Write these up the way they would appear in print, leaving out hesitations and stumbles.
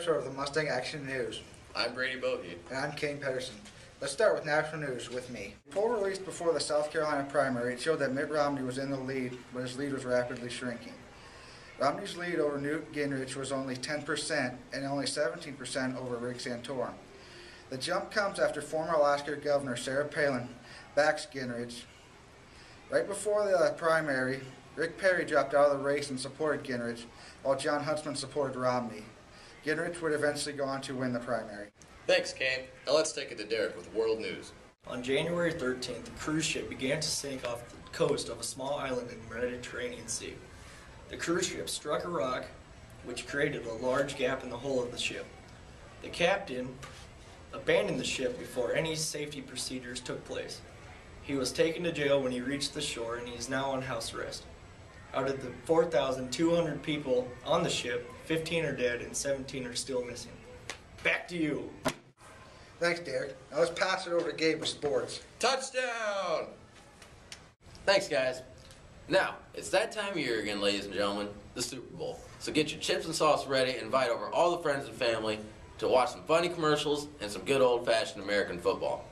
episode of the Mustang Action News. I'm Brady Bogey. And I'm Kane Pedersen. Let's start with national news with me. A poll released before the South Carolina primary showed that Mitt Romney was in the lead, but his lead was rapidly shrinking. Romney's lead over Newt Gingrich was only 10% and only 17% over Rick Santorum. The jump comes after former Alaska Governor Sarah Palin backs Gingrich. Right before the primary, Rick Perry dropped out of the race and supported Gingrich, while John Huntsman supported Romney. Gingrich would eventually go on to win the primary. Thanks, Kane. Now let's take it to Derek with world news. On January 13th, a cruise ship began to sink off the coast of a small island in the Mediterranean Sea. The cruise ship struck a rock, which created a large gap in the hull of the ship. The captain abandoned the ship before any safety procedures took place. He was taken to jail when he reached the shore, and he is now on house arrest. Out of the 4,200 people on the ship, 15 are dead and 17 are still missing. Back to you. Thanks, Derek. Now let's pass it over to Gabe with sports. Touchdown! Thanks, guys. Now, it's that time of year again, ladies and gentlemen, the Super Bowl. So get your chips and sauce ready and invite over all the friends and family to watch some funny commercials and some good old-fashioned American football.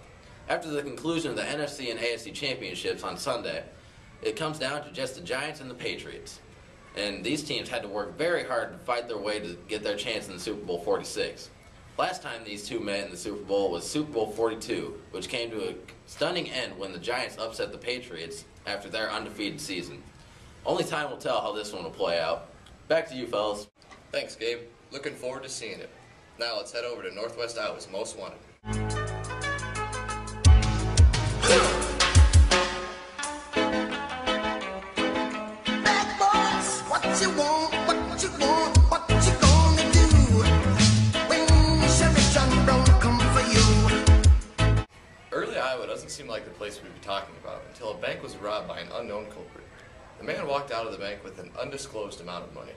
After the conclusion of the NFC and AFC championships on Sunday, it comes down to just the Giants and the Patriots. And these teams had to work very hard to fight their way to get their chance in the Super Bowl 46. Last time these two met in the Super Bowl was Super Bowl 42, which came to a stunning end when the Giants upset the Patriots after their undefeated season. Only time will tell how this one will play out. Back to you, fellas. Thanks, Gabe. Looking forward to seeing it. Now let's head over to Northwest Iowa's Most Wanted. Bad boys, what you want, what you want, what you gonna do when Sheriff John Brown come for you? Early Iowa doesn't seem like the place we'd be talking about until a bank was robbed by an unknown culprit. The man walked out of the bank with an undisclosed amount of money.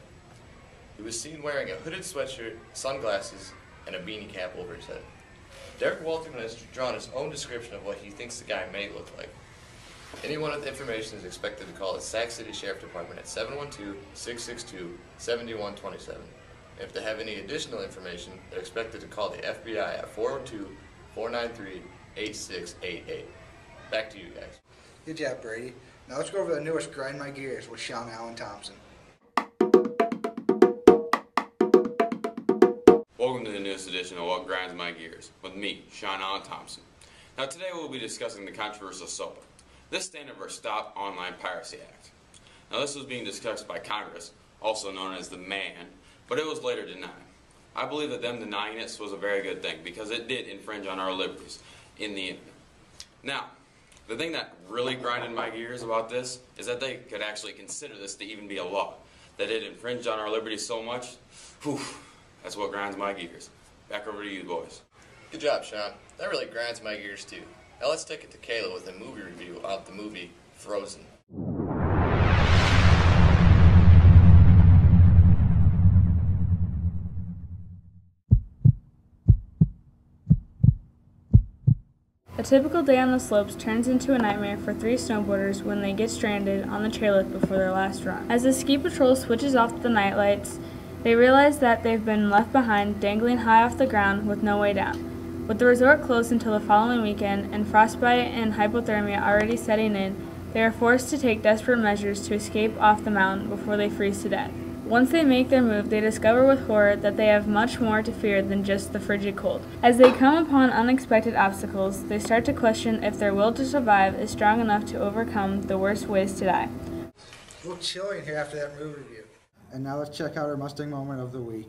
He was seen wearing a hooded sweatshirt, sunglasses, and a beanie cap over his head. Derek Walterman has drawn his own description of what he thinks the guy may look like. Anyone with information is expected to call the Sac City Sheriff Department at 712-662-7127. If they have any additional information, they're expected to call the FBI at 402-493-8688. Back to you guys. Good job, Brady. Now let's go over the newest Grind My Gears with Sean Allen Thompson. Welcome to the newest edition of What Grinds My Gears, with me, Sean Allen Thompson. Now today we'll be discussing the controversial SOPA. This standard for Stop Online Piracy Act. Now this was being discussed by Congress, also known as the MAN, but it was later denied. I believe that them denying it was a very good thing because it did infringe on our liberties in the internet. Now, the thing that really grinded my gears about this is that they could actually consider this to even be a law. That it infringed on our liberties so much, whew, that's what grinds my gears. Back over to you, boys. Good job, Sean. That really grinds my gears too. Now let's take it to Kayla with a movie review of the movie Frozen. A typical day on the slopes turns into a nightmare for three snowboarders when they get stranded on the chairlift before their last run. As the ski patrol switches off the nightlights, they realize that they've been left behind, dangling high off the ground with no way down. With the resort closed until the following weekend and frostbite and hypothermia already setting in, they are forced to take desperate measures to escape off the mountain before they freeze to death. Once they make their move, they discover with horror that they have much more to fear than just the frigid cold. As they come upon unexpected obstacles, they start to question if their will to survive is strong enough to overcome the worst ways to die. A little chilly in here after that movie review. And now let's check out our Mustang moment of the week.